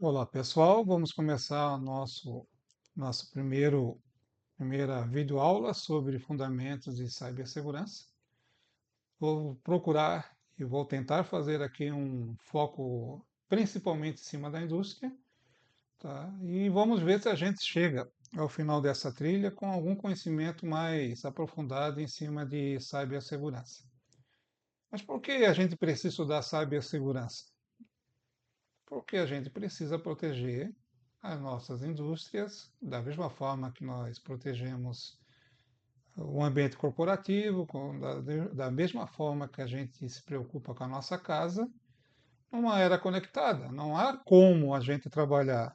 Olá pessoal, vamos começar nosso primeira videoaula sobre fundamentos de cibersegurança. Vou procurar e vou tentar fazer aqui um foco principalmente em cima da indústria, tá? E vamos ver se a gente chega ao final dessa trilha com algum conhecimento mais aprofundado em cima de cibersegurança. Mas por que a gente precisa estudar cibersegurança? Porque a gente precisa proteger as nossas indústrias da mesma forma que nós protegemos o ambiente corporativo, da mesma forma que a gente se preocupa com a nossa casa, numa era conectada. Não há como a gente trabalhar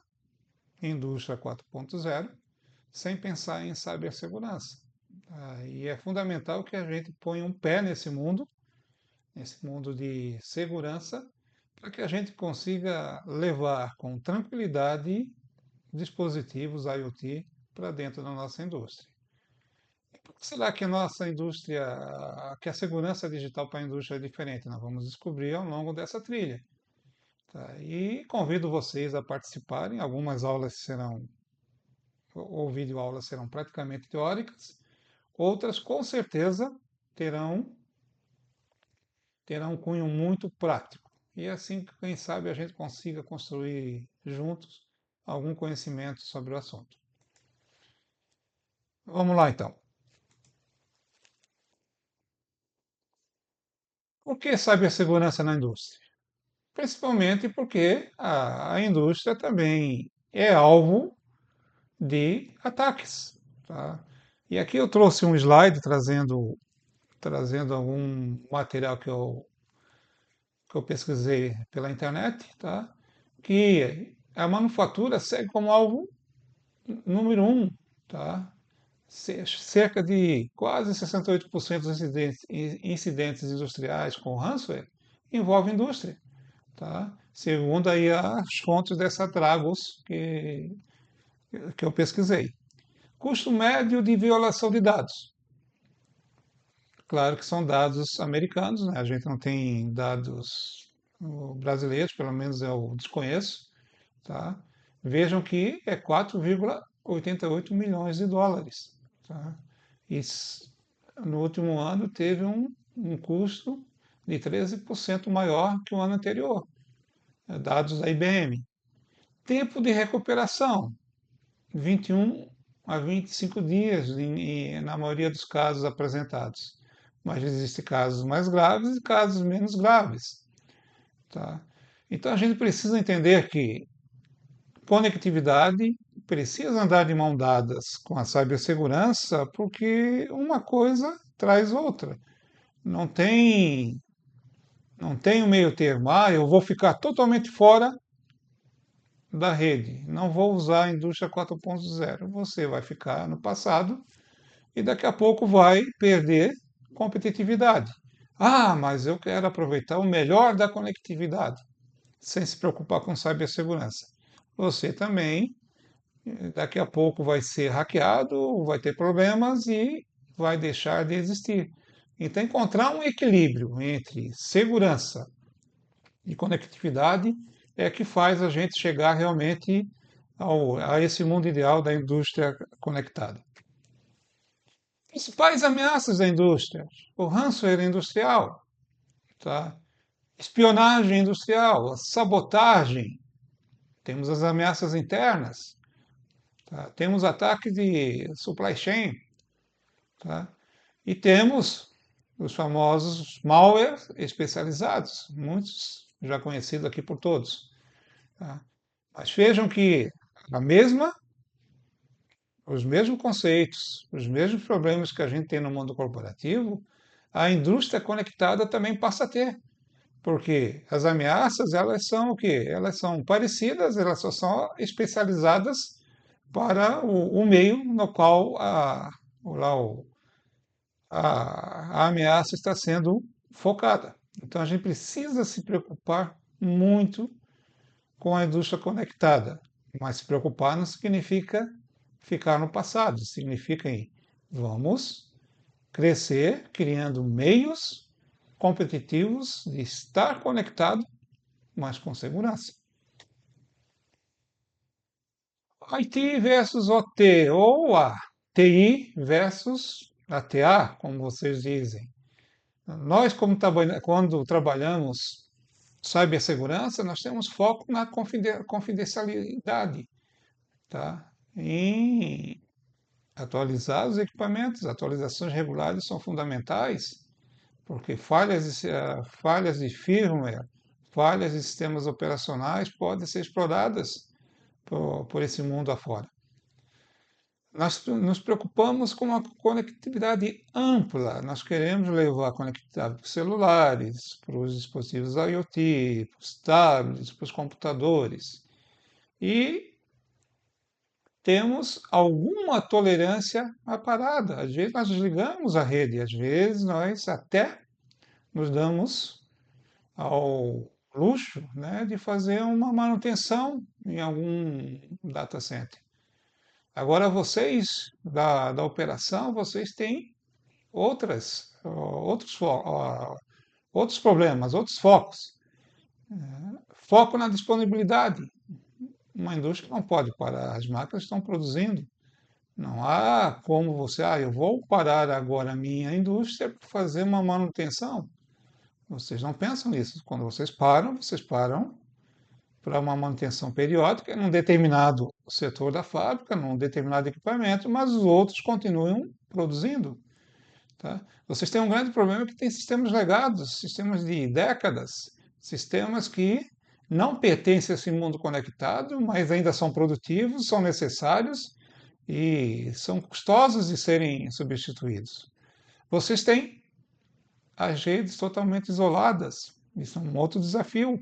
em indústria 4.0 sem pensar em cibersegurança. E é fundamental que a gente ponha um pé nesse mundo de segurança, para que a gente consiga levar com tranquilidade dispositivos IoT para dentro da nossa indústria. Por que será que a nossa indústria, que a segurança digital para a indústria é diferente? Nós vamos descobrir ao longo dessa trilha. Tá? E convido vocês a participarem. Algumas aulas serão, ou videoaulas serão praticamente teóricas, outras com certeza terão um cunho muito prático. E assim, quem sabe, a gente consiga construir juntos algum conhecimento sobre o assunto. Vamos lá, então. Por que cibersegurança na indústria? Principalmente porque a indústria também é alvo de ataques. Tá? E aqui eu trouxe um slide trazendo algum material que eu pesquisei pela internet, tá? Que a manufatura segue como alvo número um, tá? Cerca de quase 68% dos incidentes industriais com ransomware envolvem indústria, tá? Segundo aí as fontes dessa Dragos que eu pesquisei. Custo médio de violação de dados. Claro que são dados americanos, né? A gente não tem dados brasileiros, pelo menos eu desconheço, tá? Vejam que é 4,88 milhões de dólares, tá? E no último ano teve um custo de 13% maior que o ano anterior, dados da IBM. Tempo de recuperação, 21 a 25 dias na maioria dos casos apresentados. Mas existem casos mais graves e casos menos graves. Tá? Então a gente precisa entender que conectividade precisa andar de mão dadas com a cibersegurança, porque uma coisa traz outra. Não tem, não tem um meio termo. Eu vou ficar totalmente fora da rede. Não vou usar a indústria 4.0. Você vai ficar no passado e daqui a pouco vai perder competitividade. Mas eu quero aproveitar o melhor da conectividade, sem se preocupar com cibersegurança. Você também, daqui a pouco, vai ser hackeado, vai ter problemas e vai deixar de existir. Então, encontrar um equilíbrio entre segurança e conectividade é que faz a gente chegar realmente a esse mundo ideal da indústria conectada. Principais ameaças da indústria: o ransomware industrial, tá? Espionagem industrial, a sabotagem, temos as ameaças internas, tá? Temos ataques de supply chain, tá? E temos os famosos malware especializados, muitos já conhecidos aqui por todos. Tá? Mas vejam que a mesma, os mesmos conceitos, os mesmos problemas que a gente tem no mundo corporativo, a indústria conectada também passa a ter. Porque as ameaças, elas são o quê? Elas são parecidas, elas só são especializadas para o meio no qual a ameaça está sendo focada. Então a gente precisa se preocupar muito com a indústria conectada. Mas se preocupar não significa ficar no passado, significa vamos crescer criando meios competitivos de estar conectado, mas com segurança. IT versus OT, ou a TI versus a TA, como vocês dizem. Nós, quando trabalhamos cibersegurança, nós temos foco na confidencialidade, tá? Em atualizar os equipamentos, atualizações regulares são fundamentais, porque falhas de firmware, falhas de sistemas operacionais podem ser exploradas por esse mundo afora. Nós nos preocupamos com uma conectividade ampla. Nós queremos levar a conectividade para os celulares, para os dispositivos IoT, para os tablets, para os computadores. E temos alguma tolerância à parada. Às vezes nós desligamos a rede, às vezes nós até nos damos ao luxo, né, de fazer uma manutenção em algum data center. Agora vocês da operação, vocês têm outros problemas, outros focos. Foco na disponibilidade. Uma indústria não pode parar, as máquinas estão produzindo. Não há como eu vou parar agora a minha indústria para fazer uma manutenção. Vocês não pensam nisso. Quando vocês param para uma manutenção periódica em um determinado setor da fábrica, num determinado equipamento, mas os outros continuam produzindo. Tá? Vocês têm um grande problema que tem sistemas legados, sistemas de décadas, sistemas que não pertencem a esse mundo conectado, mas ainda são produtivos, são necessários e são custosos de serem substituídos. Vocês têm as redes totalmente isoladas. Isso é um outro desafio.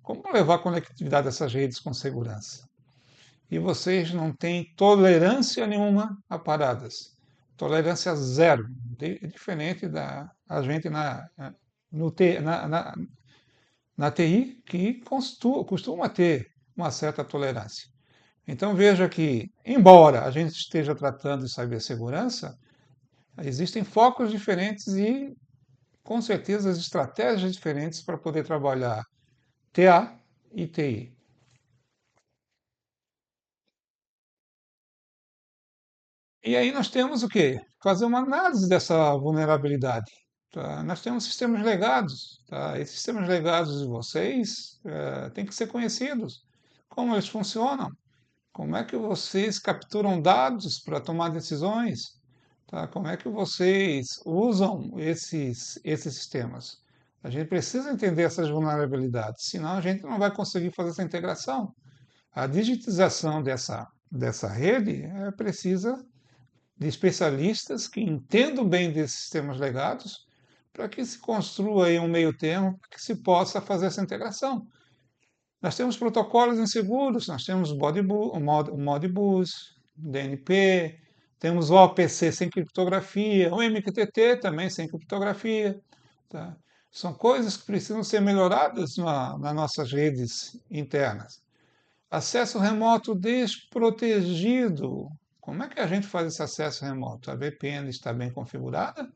Como levar a conectividade dessas redes com segurança? E vocês não têm tolerância nenhuma a paradas. Tolerância zero. Diferente da a gente no, na TI, que costuma ter uma certa tolerância. Então veja que, embora a gente esteja tratando de cibersegurança, existem focos diferentes e, com certeza, estratégias diferentes para poder trabalhar TA e TI. E aí nós temos o quê? Fazer uma análise dessa vulnerabilidade. Tá? Nós temos sistemas legados. Tá? Esses sistemas legados de vocês têm que ser conhecidos. Como eles funcionam? Como é que vocês capturam dados para tomar decisões? Tá? Como é que vocês usam esses sistemas? A gente precisa entender essas vulnerabilidades, senão a gente não vai conseguir fazer essa integração. A digitização dessa rede precisa de especialistas que entendam bem desses sistemas legados para que se construa aí um meio termo para que se possa fazer essa integração. Nós temos protocolos inseguros, nós temos o Modbus, DNP, temos o OPC sem criptografia, o MQTT também sem criptografia. Tá? São coisas que precisam ser melhoradas nas nossas redes internas. Acesso remoto desprotegido. Como é que a gente faz esse acesso remoto? A VPN está bem configurada?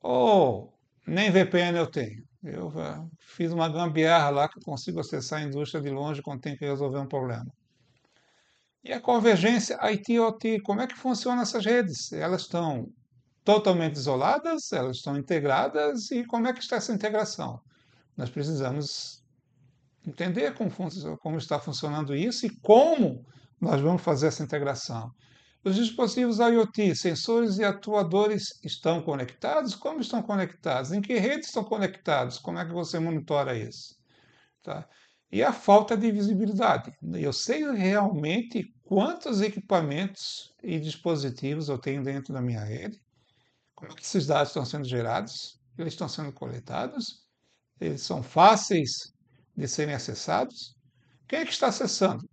Ou nem VPN eu tenho? Eu fiz uma gambiarra lá que eu consigo acessar a indústria de longe quando tem que resolver um problema. E a convergência IT-OT, como é que funcionam essas redes? Elas estão totalmente isoladas? Elas estão integradas? E como é que está essa integração? Nós precisamos entender como está funcionando isso e como nós vamos fazer essa integração. Os dispositivos IoT, sensores e atuadores estão conectados? Como estão conectados? Em que rede estão conectados? Como é que você monitora isso? Tá? E a falta de visibilidade. Eu sei realmente quantos equipamentos e dispositivos eu tenho dentro da minha rede, como é que esses dados estão sendo gerados, eles estão sendo coletados, eles são fáceis de serem acessados. Quem é que está acessando?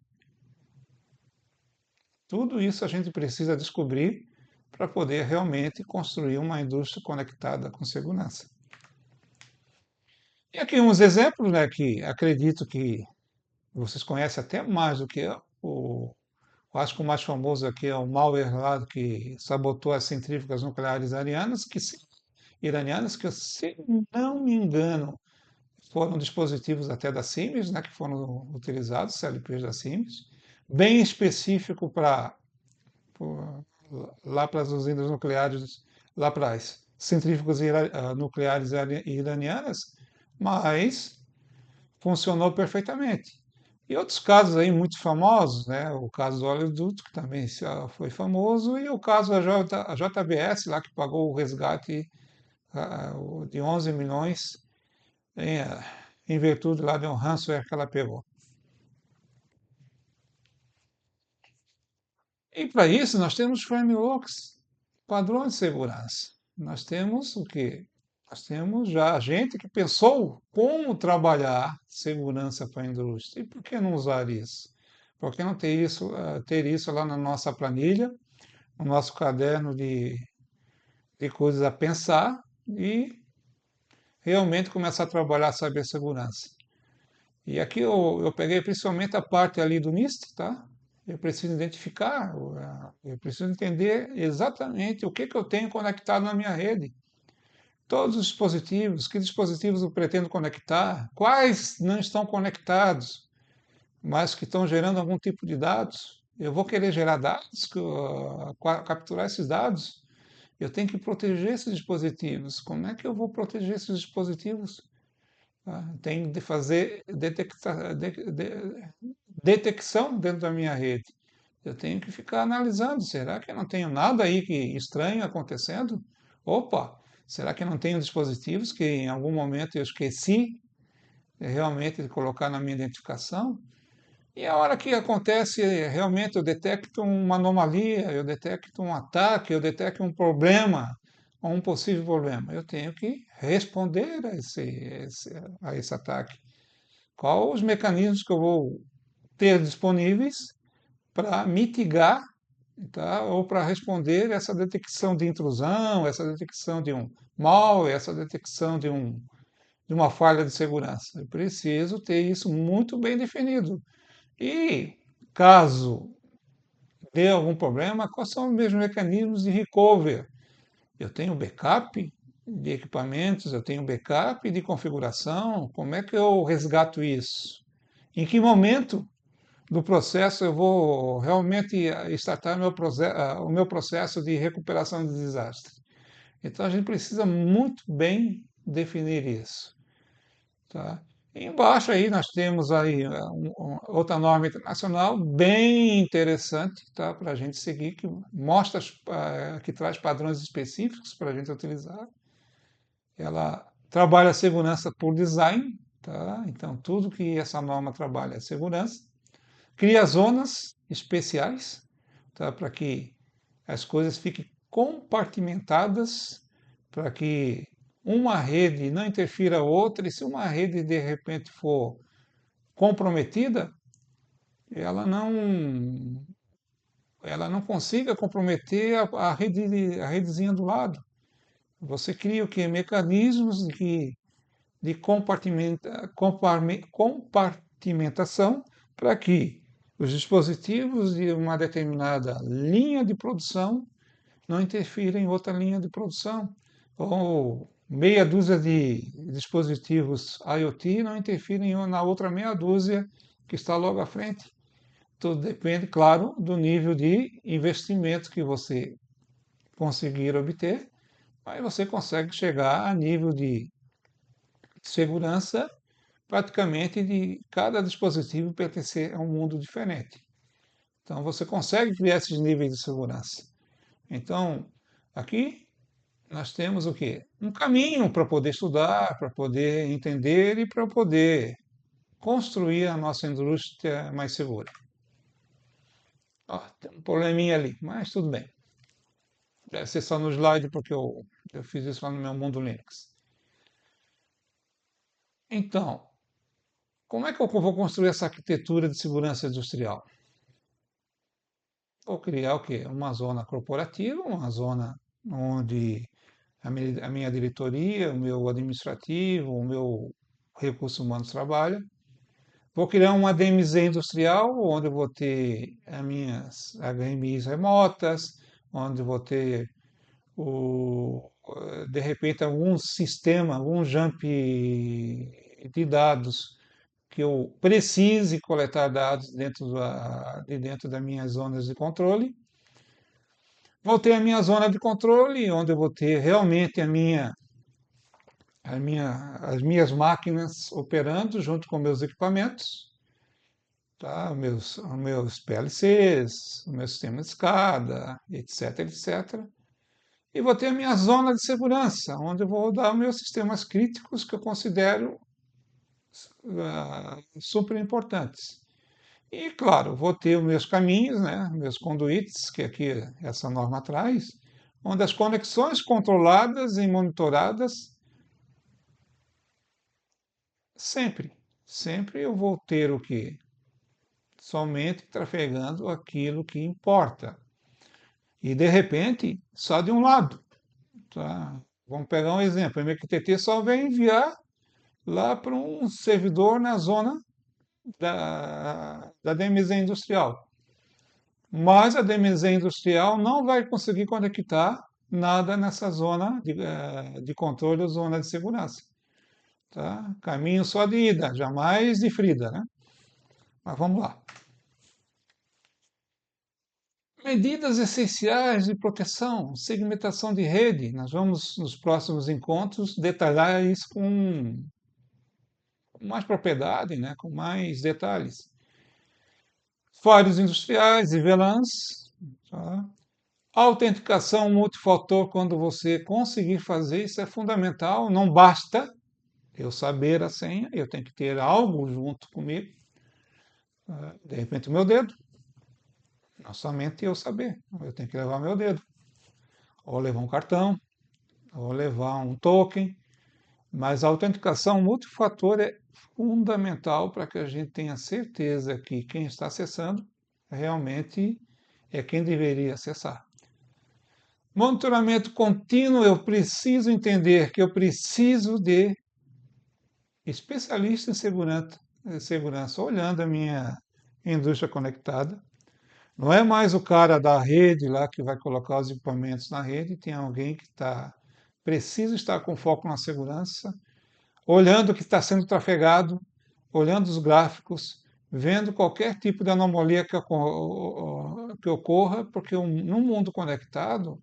Tudo isso a gente precisa descobrir para poder realmente construir uma indústria conectada com segurança. E aqui uns exemplos, né, que acredito que vocês conhecem até mais do que eu. Acho que o mais famoso aqui é o malware lá que sabotou as centrífugas nucleares iranianas, que, se não me engano, foram dispositivos até da Siemens, né, que foram utilizados, CLPs da Siemens. bem específico para lá para as usinas nucleares, lá para as centrífugas nucleares iranianas, mas funcionou perfeitamente. E outros casos aí muito famosos, né? O caso do oleoduto, que também foi famoso, e o caso da JBS, lá que pagou o resgate de 11 milhões em, em virtude lá de um ransomware que ela pegou. E para isso nós temos frameworks, padrões de segurança. Nós temos o quê? Nós temos já gente que pensou como trabalhar segurança para a indústria. E por que não usar isso? Por que não ter isso lá na nossa planilha, no nosso caderno de coisas a pensar e realmente começar a trabalhar a cibersegurança? E aqui eu peguei principalmente a parte ali do NIST, tá? Eu preciso identificar, eu preciso entender exatamente o que eu tenho conectado na minha rede. Todos os dispositivos, que dispositivos eu pretendo conectar, quais não estão conectados, mas que estão gerando algum tipo de dados. Eu vou querer gerar dados, capturar esses dados. Eu tenho que proteger esses dispositivos. Como é que eu vou proteger esses dispositivos? Tenho de fazer detecção dentro da minha rede. Eu tenho que ficar analisando. Será que eu não tenho nada aí que estranho acontecendo? Opa, será que eu não tenho dispositivos que em algum momento eu esqueci realmente de colocar na minha identificação? E a hora que acontece, realmente eu detecto uma anomalia, eu detecto um ataque, eu detecto um problema, ou um possível problema. Eu tenho que responder a esse ataque. Quais os mecanismos que eu vou ter disponíveis para mitigar, tá? Ou para responder essa detecção de intrusão, essa detecção de um malware, essa detecção de uma falha de segurança. Eu preciso ter isso muito bem definido. E caso dê algum problema, quais são os meus mecanismos de recover? Eu tenho backup de equipamentos, eu tenho backup de configuração, como é que eu resgato isso? Em que momento do processo eu vou realmente startar o meu processo de recuperação de desastre? Então a gente precisa muito bem definir isso. Tá? E embaixo aí nós temos aí outra norma internacional bem interessante, tá? Para a gente seguir, que mostra, que traz padrões específicos para a gente utilizar. Ela trabalha a segurança por design, tá? Então tudo que essa norma trabalha é segurança. Cria zonas especiais, tá? Para que as coisas fiquem compartimentadas, para que uma rede não interfira a outra, e se uma rede de repente for comprometida, ela não, ela não consiga comprometer a redezinha do lado. Você cria o que? Mecanismos de compartimentação para que os dispositivos de uma determinada linha de produção não interfiram em outra linha de produção. Ou meia dúzia de dispositivos IoT não interfirem na outra meia dúzia que está logo à frente. Tudo depende, claro, do nível de investimento que você conseguir obter, aí você consegue chegar a nível de segurança praticamente de cada dispositivo pertencer a um mundo diferente. Então você consegue criar esses níveis de segurança. Então, aqui nós temos o quê? Um caminho para poder estudar, para poder entender e para poder construir a nossa indústria mais segura. Ó, tem um probleminha ali, mas tudo bem. Deve ser só no slide porque eu fiz isso lá no meu mundo Linux. Então, como é que eu vou construir essa arquitetura de segurança industrial? Vou criar o quê? Uma zona corporativa, uma zona onde a minha diretoria, o meu administrativo, o meu recurso humano trabalha. Vou criar uma DMZ industrial, onde eu vou ter as minhas HMIs remotas, onde eu vou ter de repente algum sistema, algum jump de dados que eu precise coletar dados de dentro das minhas zonas de controle. Vou ter a minha zona de controle, onde eu vou ter realmente as minhas máquinas operando junto com meus equipamentos, tá? Os meus PLCs, o meu sistema de escada, etc, etc. E vou ter a minha zona de segurança, onde eu vou rodar meus sistemas críticos que eu considero super importantes. E, claro, vou ter os meus caminhos, né, meus conduítes, que aqui essa norma traz, onde as conexões controladas e monitoradas sempre, sempre eu vou ter o quê? Somente trafegando aquilo que importa. E, de repente, só de um lado. Tá? Vamos pegar um exemplo. O MQTT só vai enviar lá para um servidor na zona da DMZ industrial. Mas a DMZ industrial não vai conseguir conectar nada nessa zona de controle ou zona de segurança. Tá? Caminho só de ida, jamais de frida, né? Mas vamos lá. Medidas essenciais de proteção, segmentação de rede. Nós vamos, nos próximos encontros, detalhar isso com mais propriedade, né? Com mais detalhes. Firewalls industriais e VLANs. Tá? Autenticação multifator, quando você conseguir fazer, isso é fundamental. Não basta eu saber a senha, eu tenho que ter algo junto comigo. De repente, o meu dedo. Não somente eu saber, eu tenho que levar meu dedo. Ou levar um cartão, ou levar um token. Mas a autenticação multifator é fundamental para que a gente tenha certeza que quem está acessando realmente é quem deveria acessar. Monitoramento contínuo, eu preciso entender que eu preciso de especialista em segurança olhando a minha indústria conectada. Não é mais o cara da rede lá que vai colocar os equipamentos na rede, tem alguém que precisa estar com foco na segurança, olhando o que está sendo trafegado, olhando os gráficos, vendo qualquer tipo de anomalia que ocorra, porque num mundo conectado,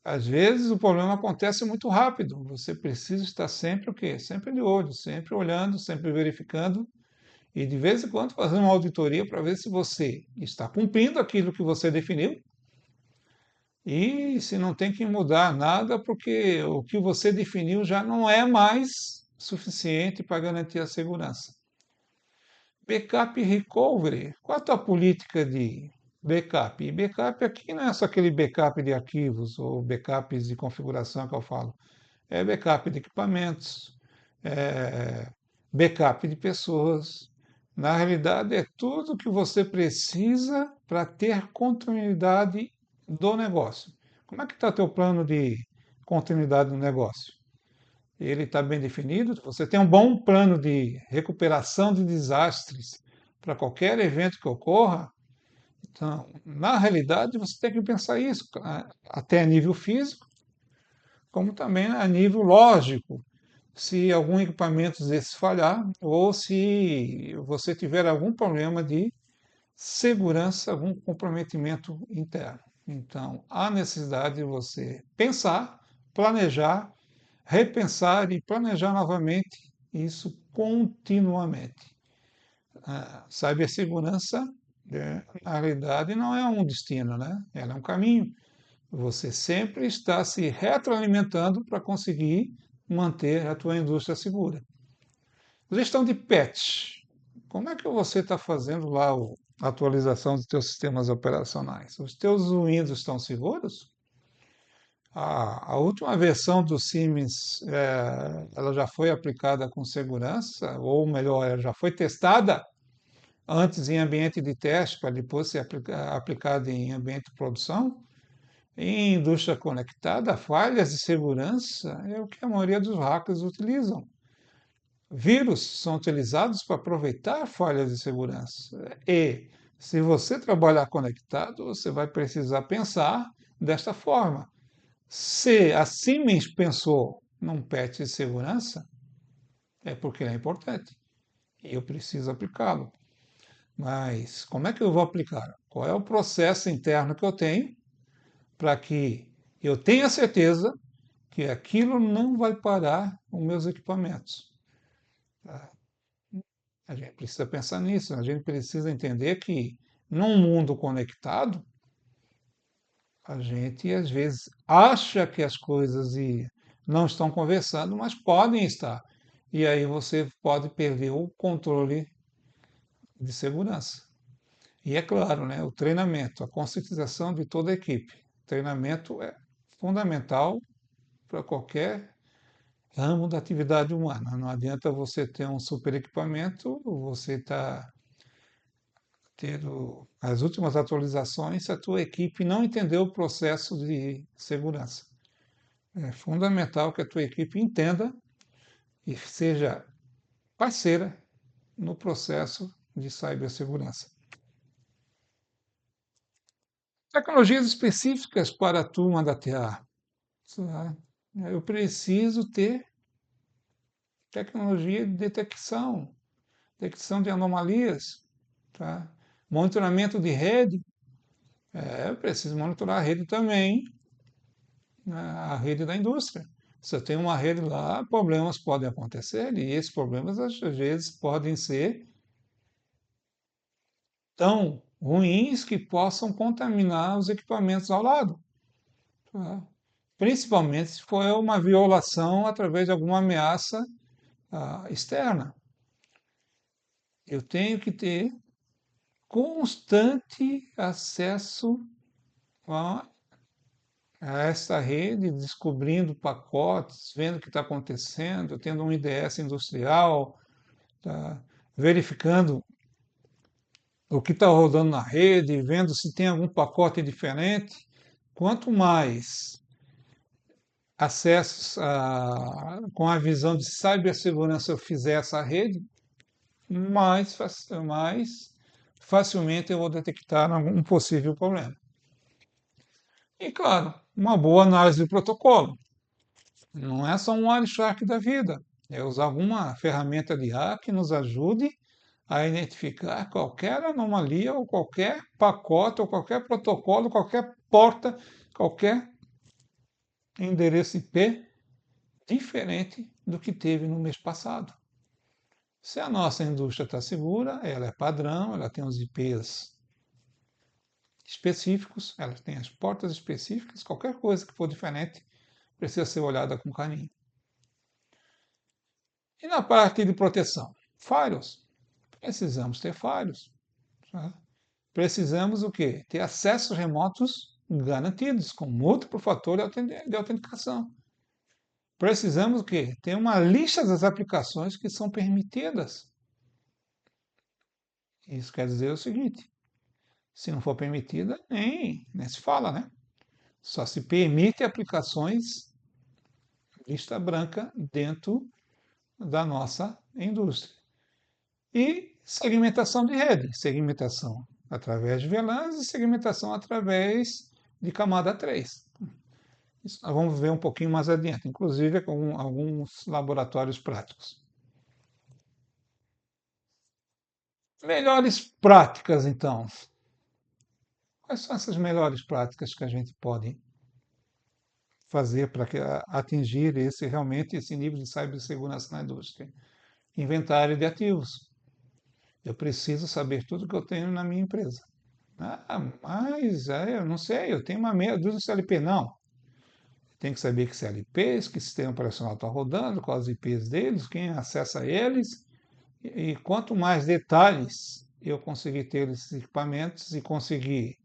às vezes o problema acontece muito rápido. Você precisa estar sempre o quê? Sempre de olho, sempre olhando, sempre verificando e de vez em quando fazendo uma auditoria para ver se você está cumprindo aquilo que você definiu e se não tem que mudar nada, porque o que você definiu já não é mais suficiente para garantir a segurança. Backup recovery. Qual a tua política de backup? Backup aqui não é só aquele backup de arquivos ou backups de configuração que eu falo. É backup de equipamentos, é backup de pessoas. Na realidade, é tudo que você precisa para ter continuidade do negócio. Como é que está teu plano de continuidade do negócio? Ele está bem definido? Você tem um bom plano de recuperação de desastres para qualquer evento que ocorra? Então, na realidade, você tem que pensar isso, até a nível físico, como também a nível lógico. Se algum equipamento desse falhar, ou se você tiver algum problema de segurança, algum comprometimento interno. Então, há necessidade de você pensar, planejar, repensar e planejar novamente isso continuamente. A cibersegurança, na realidade, não é um destino, né? Ela é um caminho. Você sempre está se retroalimentando para conseguir manter a tua indústria segura. Gestão de patch. Como é que você está fazendo lá a atualização dos teus sistemas operacionais? Os teus Windows estão seguros? A última versão do Siemens, ela já foi aplicada com segurança, ou melhor, ela já foi testada antes em ambiente de teste, para depois ser aplicada em ambiente de produção? Em indústria conectada, falhas de segurança é o que a maioria dos hackers utilizam. Vírus são utilizados para aproveitar falhas de segurança. E, se você trabalhar conectado, você vai precisar pensar desta forma. Se a Siemens pensou num patch de segurança, é porque ele é importante e eu preciso aplicá-lo. Mas como é que eu vou aplicar? Qual é o processo interno que eu tenho para que eu tenha certeza que aquilo não vai parar os meus equipamentos? Tá? A gente precisa pensar nisso, a gente precisa entender que num mundo conectado, a gente às vezes acha que as coisas não estão conversando, mas podem estar. E aí você pode perder o controle de segurança. E é claro, né, o treinamento, a conscientização de toda a equipe. Treinamento é fundamental para qualquer ramo da atividade humana. Não adianta você ter um super equipamento, você está tendo as últimas atualizações se a tua equipe não entendeu o processo de segurança. É fundamental que a tua equipe entenda e seja parceira no processo de cibersegurança. Tecnologias específicas para a turma da TA. Eu preciso ter tecnologia de detecção de anomalias, tá? Monitoramento de rede. Eu preciso monitorar a rede também, né? A rede da indústria. Se eu tenho uma rede lá, problemas podem acontecer e esses problemas às vezes podem ser tão ruins que possam contaminar os equipamentos ao lado. Tá? Principalmente se for uma violação através de alguma ameaça externa. Eu tenho que ter constante acesso a, a essa rede, descobrindo pacotes, vendo o que está acontecendo, tendo um IDS industrial, tá? Verificando o que está rodando na rede, vendo se tem algum pacote diferente. Quanto mais acessos com a visão de cibersegurança eu fizer essa rede, mais facilmente eu vou detectar algum possível problema. E, claro, uma boa análise do protocolo. Não é só um Wireshark da vida, é usar alguma ferramenta de hack que nos ajude a identificar qualquer anomalia ou qualquer pacote ou qualquer protocolo, qualquer porta, qualquer endereço IP diferente do que teve no mês passado. Se a nossa indústria está segura, ela é padrão, ela tem os IPs específicos, ela tem as portas específicas, qualquer coisa que for diferente precisa ser olhada com carinho. E na parte de proteção? Firewalls. Precisamos ter firewalls. Tá? Precisamos o quê? Ter acessos remotos garantidos, com múltiplo fator de autenticação. Precisamos o quê? Ter uma lista das aplicações que são permitidas. Isso quer dizer o seguinte: se não for permitida, nem se fala, né? Só se permite aplicações lista branca dentro da nossa indústria. E segmentação de rede, segmentação através de VLANs e segmentação através de camada 3. Isso nós vamos ver um pouquinho mais adiante, inclusive com alguns laboratórios práticos. Melhores práticas, então. Quais são essas melhores práticas que a gente pode fazer para atingir realmente esse nível de cibersegurança na indústria? Inventário de ativos. Eu preciso saber tudo que eu tenho na minha empresa. Mas eu não sei, eu tenho uma meia dúzia de CLP. Não. Tem que saber que CLPs, que sistema operacional está rodando, quais as IPs deles, quem acessa eles. E quanto mais detalhes eu conseguir ter esses equipamentos e conseguir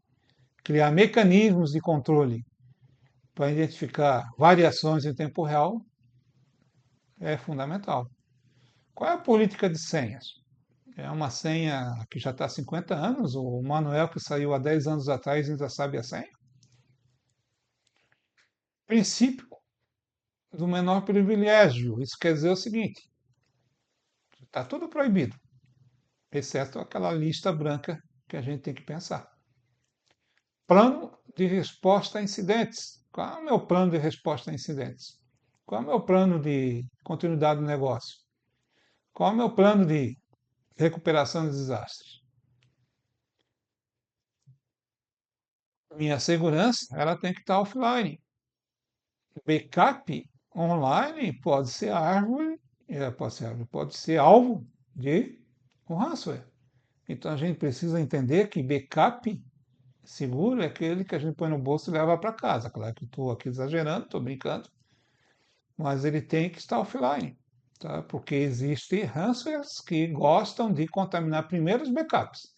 criar mecanismos de controle para identificar variações em tempo real, é fundamental. Qual é a política de senhas? É uma senha que já está há 50 anos, o Manuel que saiu há 10 anos atrás ainda sabe a senha? Princípio do menor privilégio. Isso quer dizer o seguinte: está tudo proibido, exceto aquela lista branca que a gente tem que pensar. Plano de resposta a incidentes. Qual é o meu plano de resposta a incidentes? Qual é o meu plano de continuidade do negócio? Qual é o meu plano de recuperação de desastres? Minha segurança, ela tem que estar offline. Backup online pode ser árvore, pode ser alvo de um ransomware. Então a gente precisa entender que backup seguro é aquele que a gente põe no bolso e leva para casa. Claro que estou aqui exagerando, estou brincando, mas ele tem que estar offline, tá? Porque existem ransomwares que gostam de contaminar primeiro os backups,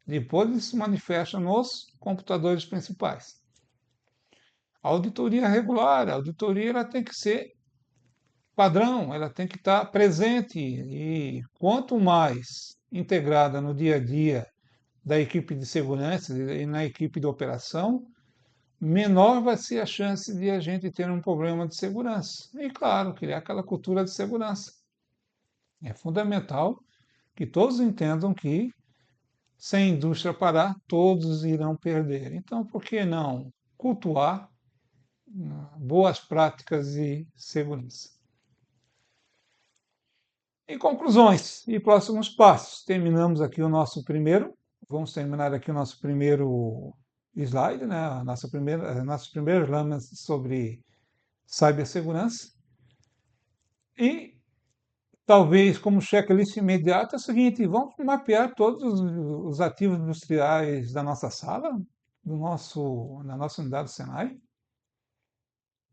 depois eles se manifestam nos computadores principais. A auditoria regular, a auditoria ela tem que ser padrão, ela tem que estar presente e quanto mais integrada no dia a dia da equipe de segurança e na equipe de operação, menor vai ser a chance de a gente ter um problema de segurança. E, claro, criar aquela cultura de segurança. É fundamental que todos entendam que, sem a indústria parar, todos irão perder. Então, por que não cultuar boas práticas de segurança? Em conclusões e próximos passos, terminamos aqui o nosso primeiro, vamos terminar aqui o nosso primeiro slide, né? Nossos primeiros lamas sobre cibersegurança. E talvez como checklist imediata é o seguinte, vamos mapear todos os ativos industriais da nossa sala, na nossa unidade do Senai.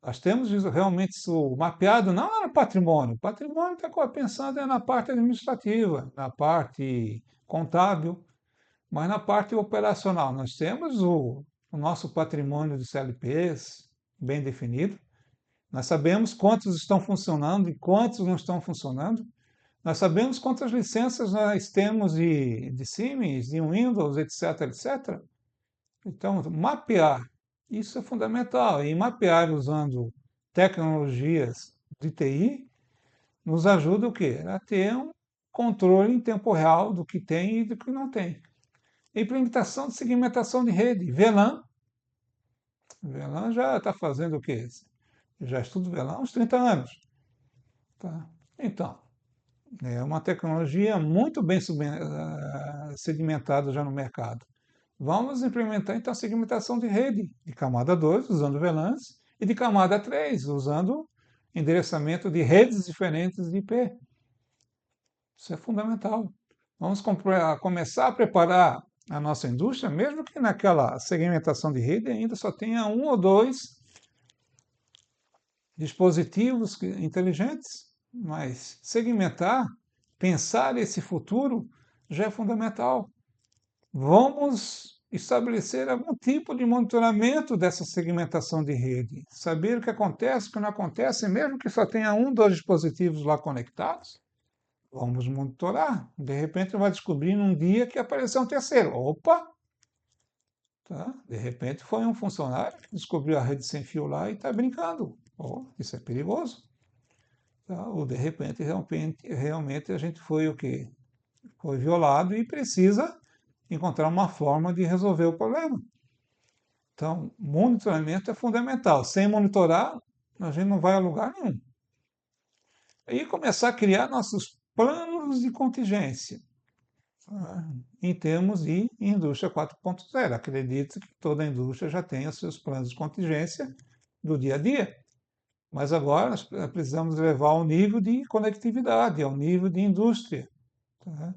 Nós temos realmente isso mapeado, não é no patrimônio. O patrimônio está pensando na parte administrativa, na parte contábil, mas na parte operacional. Nós temos o nosso patrimônio de CLPs bem definido. Nós sabemos quantos estão funcionando e quantos não estão funcionando. Nós sabemos quantas licenças nós temos de Siemens, de Windows, etc, etc. Então, mapear, isso é fundamental. E mapear usando tecnologias de TI nos ajuda o quê? A ter um controle em tempo real do que tem e do que não tem. Implementação de segmentação de rede. VLAN. VLAN já está fazendo o quê? Já estudo VLAN há uns 30 anos. Tá? Então, é uma tecnologia muito bem segmentada já no mercado. Vamos implementar então a segmentação de rede de camada 2, usando VLANs, e de camada 3, usando endereçamento de redes diferentes de IP. Isso é fundamental. Vamos começar a preparar a nossa indústria, mesmo que naquela segmentação de rede ainda só tenha um ou dois dispositivos inteligentes, mas segmentar, pensar esse futuro já é fundamental. Vamos estabelecer algum tipo de monitoramento dessa segmentação de rede, saber o que acontece, o que não acontece, mesmo que só tenha um, dois dispositivos lá conectados, vamos monitorar. De repente vai descobrir num dia que apareceu um terceiro. Opa! Tá? De repente foi um funcionário que descobriu a rede sem fio lá e está brincando. Oh, isso é perigoso. Tá? Ou de repente realmente a gente foi o quê? Foi violado e precisa encontrar uma forma de resolver o problema. Então, monitoramento é fundamental. Sem monitorar, a gente não vai a lugar nenhum. E começar a criar nossos planos de contingência, tá? Em termos de indústria 4.0. Acredito que toda indústria já tenha seus planos de contingência do dia a dia. Mas agora nós precisamos levar ao nível de conectividade, ao nível de indústria. Tá?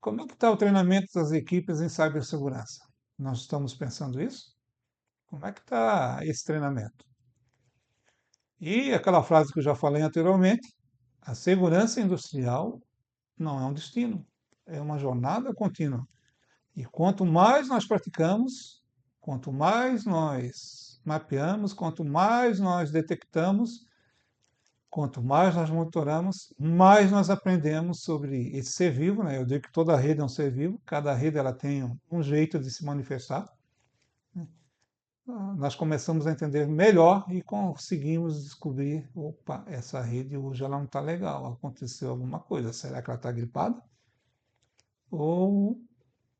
Como é que está o treinamento das equipes em cibersegurança? Nós estamos pensando isso? Como é que está esse treinamento? E aquela frase que eu já falei anteriormente, a segurança industrial não é um destino, é uma jornada contínua. E quanto mais nós praticamos, quanto mais nós mapeamos, quanto mais nós detectamos, quanto mais nós monitoramos, mais nós aprendemos sobre esse ser vivo, né? Eu digo que toda rede é um ser vivo, cada rede ela tem um jeito de se manifestar. Nós começamos a entender melhor e conseguimos descobrir, opa, essa rede hoje ela não está legal, aconteceu alguma coisa, será que ela está gripada? Ou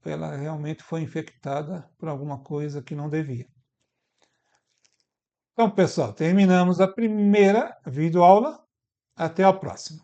ela realmente foi infectada por alguma coisa que não devia? Então, pessoal, terminamos a primeira videoaula. Até a próxima.